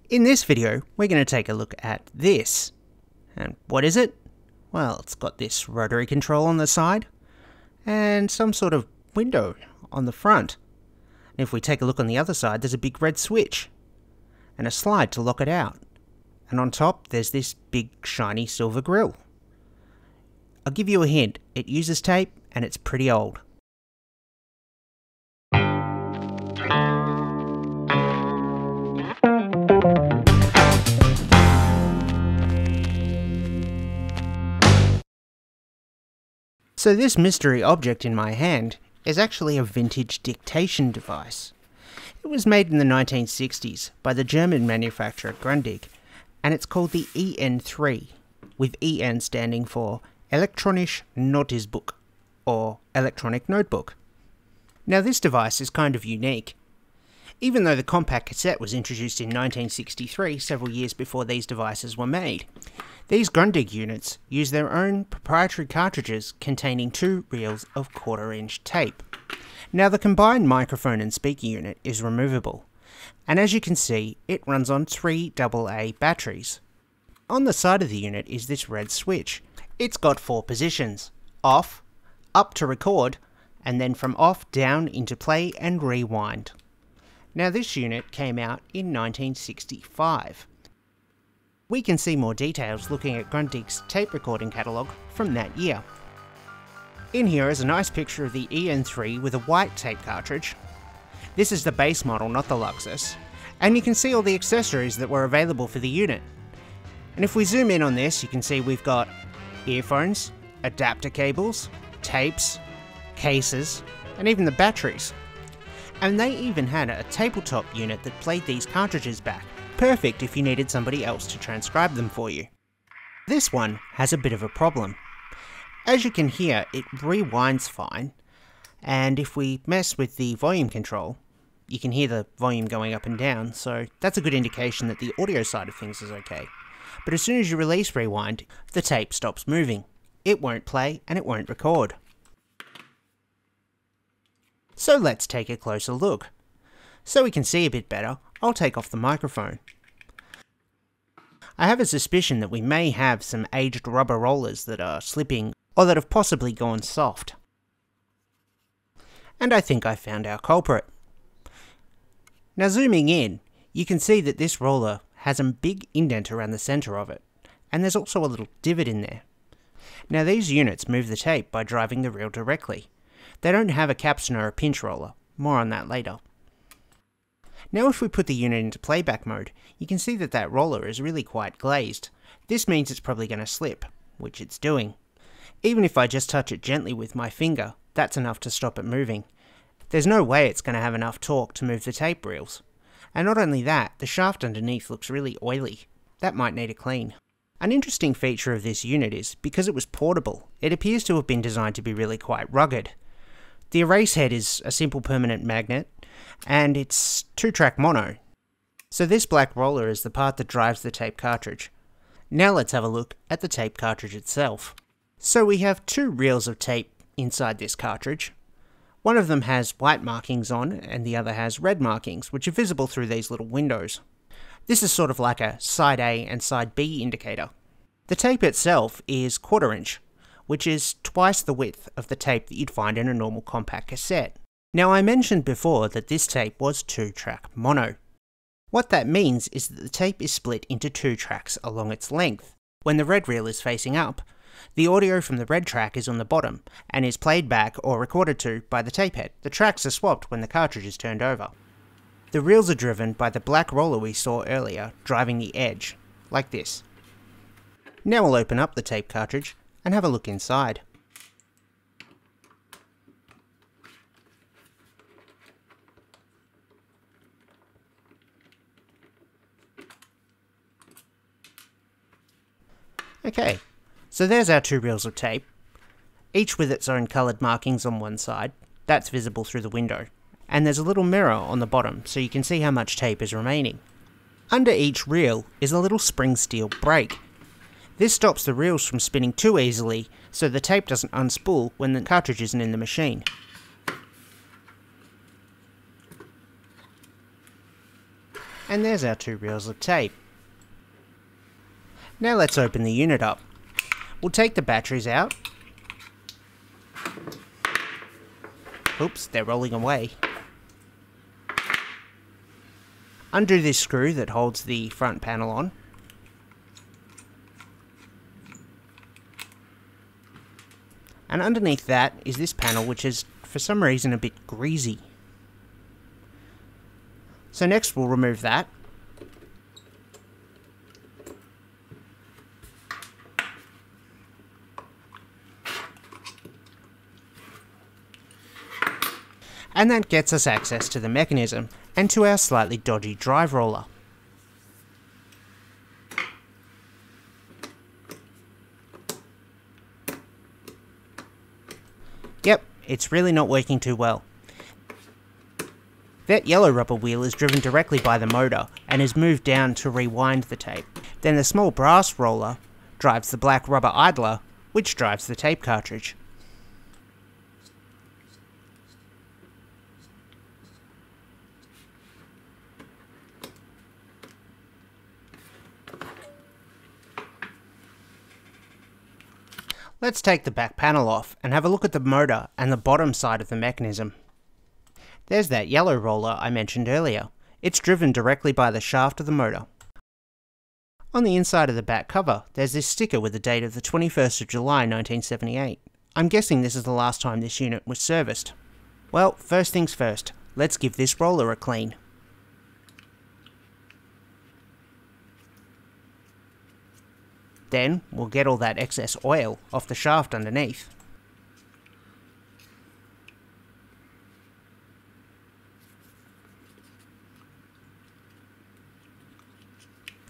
In this video, we're going to take a look at this. And what is it? Well, it's got this rotary control on the side and some sort of window on the front. And if we take a look on the other side, there's a big red switch and a slide to lock it out. And on top, there's this big shiny silver grill. I'll give you a hint, it uses tape and it's pretty old. So this mystery object in my hand is actually a vintage dictation device. It was made in the 1960s by the German manufacturer Grundig, and it's called the EN3, with EN standing for Elektronische Notizbuch, or electronic notebook. Now this device is kind of unique. Even though the compact cassette was introduced in 1963, several years before these devices were made, these Grundig units use their own proprietary cartridges containing 2 reels of 1/4-inch tape. Now the combined microphone and speaker unit is removable, and as you can see, it runs on 3 AA batteries. On the side of the unit is this red switch. It's got 4 positions: off, up to record, and then from off down into play and rewind. Now this unit came out in 1965. We can see more details looking at Grundig's tape recording catalogue from that year. In here is a nice picture of the EN3 with a white tape cartridge. This is the base model, not the Luxus, and you can see all the accessories that were available for the unit. And if we zoom in on this, you can see we've got earphones, adapter cables, tapes, cases, and even the batteries. And they even had a tabletop unit that played these cartridges back. Perfect if you needed somebody else to transcribe them for you. This one has a bit of a problem. As you can hear, it rewinds fine, and if we mess with the volume control, you can hear the volume going up and down, so that's a good indication that the audio side of things is okay. But as soon as you release rewind, the tape stops moving. It won't play and it won't record. So let's take a closer look. So we can see a bit better, I'll take off the microphone. I have a suspicion that we may have some aged rubber rollers that are slipping or that have possibly gone soft. And I think I found our culprit. Now zooming in, you can see that this roller has a big indent around the centre of it, and there's also a little divot in there. Now these units move the tape by driving the reel directly. They don't have a capstan or a pinch roller, more on that later. Now if we put the unit into playback mode, you can see that that roller is really quite glazed. This means it's probably going to slip, which it's doing. Even if I just touch it gently with my finger, that's enough to stop it moving. There's no way it's going to have enough torque to move the tape reels. And not only that, the shaft underneath looks really oily. That might need a clean. An interesting feature of this unit is, because it was portable, it appears to have been designed to be really quite rugged. The erase head is a simple permanent magnet, and it's 2-track mono. So this black roller is the part that drives the tape cartridge. Now let's have a look at the tape cartridge itself. So we have 2 reels of tape inside this cartridge. One of them has white markings on, and the other has red markings, which are visible through these little windows. This is sort of like a side A and side B indicator. The tape itself is 1/4-inch, which is twice the width of the tape that you'd find in a normal compact cassette. Now I mentioned before that this tape was 2-track mono. What that means is that the tape is split into 2 tracks along its length. When the red reel is facing up, the audio from the red track is on the bottom and is played back or recorded to by the tape head. The tracks are swapped when the cartridge is turned over. The reels are driven by the black roller we saw earlier driving the edge, like this. Now we'll open up the tape cartridge and have a look inside. Okay, so there's our 2 reels of tape, each with its own coloured markings on one side. That's visible through the window. And there's a little mirror on the bottom so you can see how much tape is remaining. Under each reel is a little spring steel brake. This stops the reels from spinning too easily so the tape doesn't unspool when the cartridge isn't in the machine. And there's our 2 reels of tape. Now let's open the unit up. We'll take the batteries out. Oops, they're rolling away. Undo this screw that holds the front panel on. And underneath that is this panel, which is for some reason a bit greasy. So next we'll remove that. And that gets us access to the mechanism and to our slightly dodgy drive roller. Yep, it's really not working too well. That yellow rubber wheel is driven directly by the motor and is moved down to rewind the tape. Then the small brass roller drives the black rubber idler, which drives the tape cartridge. Let's take the back panel off and have a look at the motor and the bottom side of the mechanism. There's that yellow roller I mentioned earlier. It's driven directly by the shaft of the motor. On the inside of the back cover, there's this sticker with the date of the 21st of July 1978. I'm guessing this is the last time this unit was serviced. Well, first things first, let's give this roller a clean. Then we'll get all that excess oil off the shaft underneath.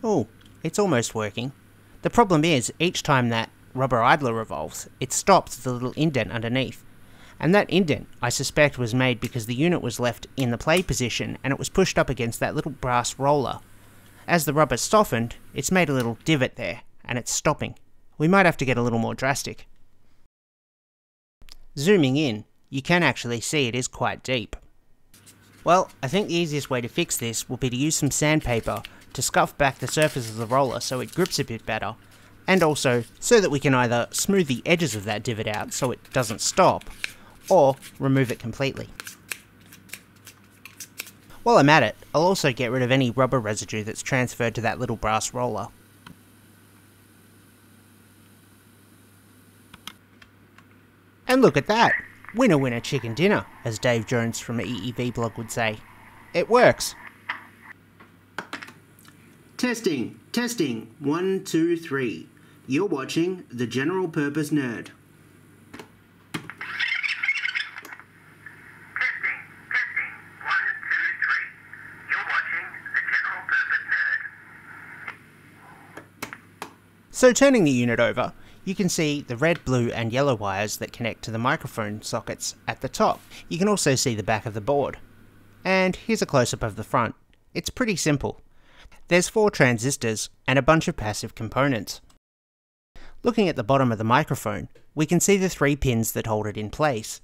Oh, it's almost working. The problem is, each time that rubber idler revolves, it stops the little indent underneath. And that indent, I suspect, was made because the unit was left in the play position and it was pushed up against that little brass roller. As the rubber softened, it's made a little divot there, and it's stopping. We might have to get a little more drastic. Zooming in, you can actually see it is quite deep. Well, I think the easiest way to fix this will be to use some sandpaper to scuff back the surface of the roller so it grips a bit better, and also so that we can either smooth the edges of that divot out so it doesn't stop, or remove it completely. While I'm at it, I'll also get rid of any rubber residue that's transferred to that little brass roller. And look at that! Winner winner chicken dinner, as Dave Jones from EEV blog would say. It works! Testing, testing, 1, 2, 3. You're watching The General Purpose Nerd. So turning the unit over, you can see the red, blue and yellow wires that connect to the microphone sockets at the top. You can also see the back of the board. And here's a close-up of the front. It's pretty simple. There's 4 transistors and a bunch of passive components. Looking at the bottom of the microphone, we can see the 3 pins that hold it in place.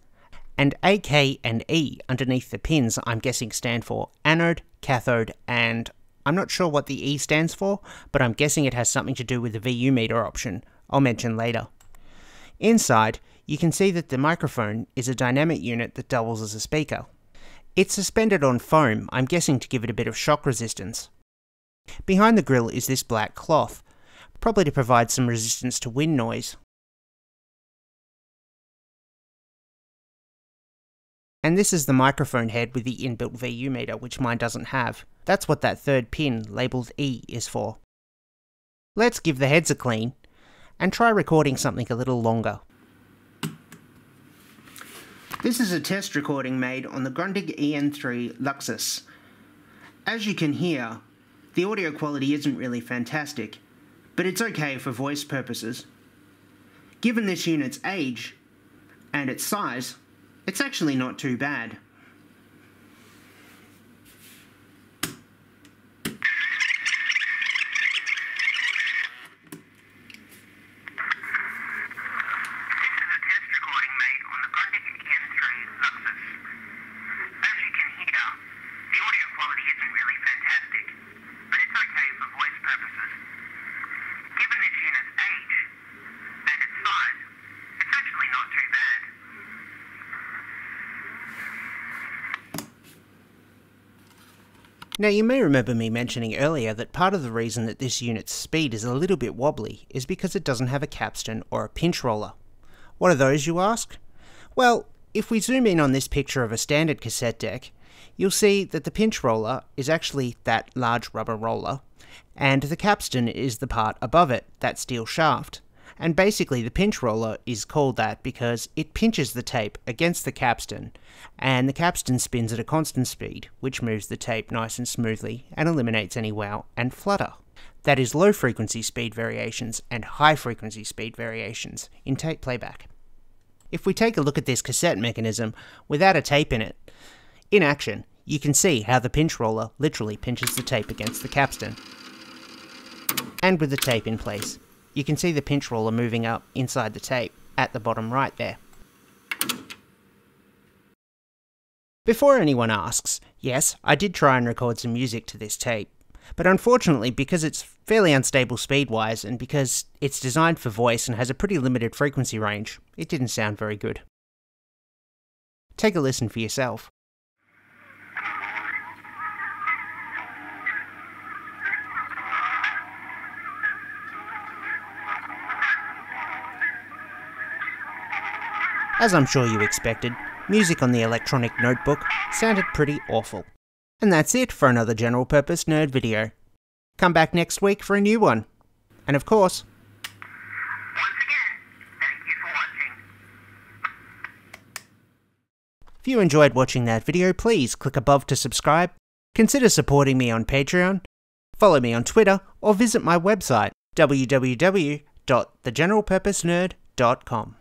And A, K and E underneath the pins I'm guessing stand for anode, cathode and I'm not sure what the E stands for, but I'm guessing it has something to do with the VU meter option. I'll mention later. Inside, you can see that the microphone is a dynamic unit that doubles as a speaker. It's suspended on foam, I'm guessing to give it a bit of shock resistance. Behind the grille is this black cloth, probably to provide some resistance to wind noise. And this is the microphone head with the inbuilt VU meter, which mine doesn't have. That's what that 3rd pin, labelled E, is for. Let's give the heads a clean, and try recording something a little longer. This is a test recording made on the Grundig EN3 Luxus. As you can hear, the audio quality isn't really fantastic, but it's okay for voice purposes. Given this unit's age and its size, it's actually not too bad. Given this unit's age Now you may remember me mentioning earlier that part of the reason that this unit's speed is a little bit wobbly is because it doesn't have a capstan or a pinch roller. What are those, you ask? Well, if we zoom in on this picture of a standard cassette deck, you'll see that the pinch roller is actually that large rubber roller, and the capstan is the part above it, that steel shaft. And basically the pinch roller is called that because it pinches the tape against the capstan, and the capstan spins at a constant speed, which moves the tape nice and smoothly and eliminates any wow and flutter. That is low frequency speed variations and high frequency speed variations in tape playback. If we take a look at this cassette mechanism without a tape in it, in action, you can see how the pinch roller literally pinches the tape against the capstan. And with the tape in place, you can see the pinch roller moving up inside the tape at the bottom right there. Before anyone asks, yes, I did try and record some music to this tape, but unfortunately because it's fairly unstable speed-wise and because it's designed for voice and has a pretty limited frequency range, it didn't sound very good. Take a listen for yourself. As I'm sure you expected, music on the Electronic Notebook sounded pretty awful. And that's it for another general purpose nerd video. Come back next week for a new one. And of course, Once again, thank you for watching. if you enjoyed watching that video, please click above to subscribe, consider supporting me on Patreon, follow me on Twitter, or visit my website www.thegeneralpurposenerd.com.